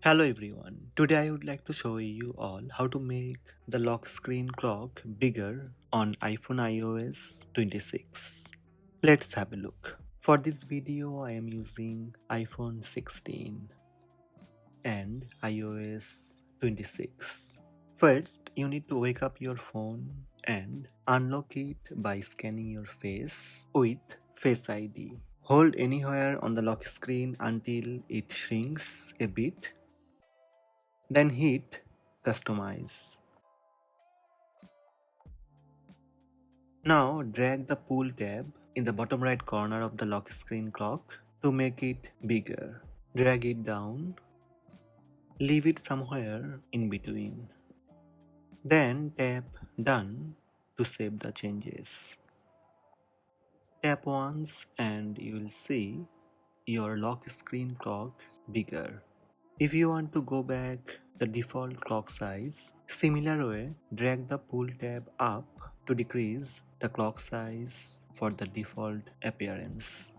Hello everyone. Today I would like to show you all how to make the lock screen clock bigger on iPhone iOS 26. Let's have a look. For this video I am using iPhone 16 and iOS 26. First, you need to wake up your phone and unlock it by scanning your face with Face ID. Hold anywhere on the lock screen until it shrinks a bit. Then hit Customize. Now drag the Pull tab in the bottom right corner of the lock screen clock to make it bigger. Drag it down. Leave it somewhere in between. Then tap Done to save the changes. Tap once and you will see your lock screen clock bigger. If you want to go back the default clock size, similar way, drag the Pull tab up to decrease the clock size for the default appearance.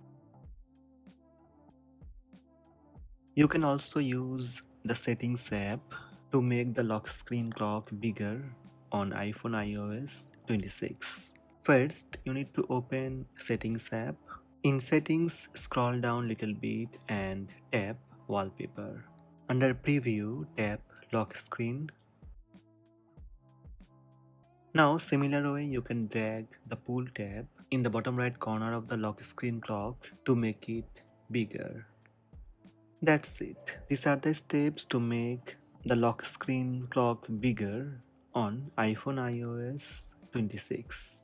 You can also use the Settings app to make the lock screen clock bigger on iPhone iOS 26. First, you need to open Settings app. In Settings, scroll down little bit and tap Wallpaper. Under Preview, tap Lock Screen. Now, similar way, you can drag the Pull tab in the bottom right corner of the lock screen clock to make it bigger. That's it. These are the steps to make the lock screen clock bigger on iPhone iOS 26.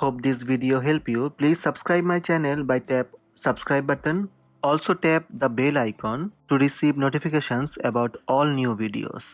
Hope this video help you. Please subscribe my channel by tap subscribe button. Also tap the bell icon to receive notifications about all new videos.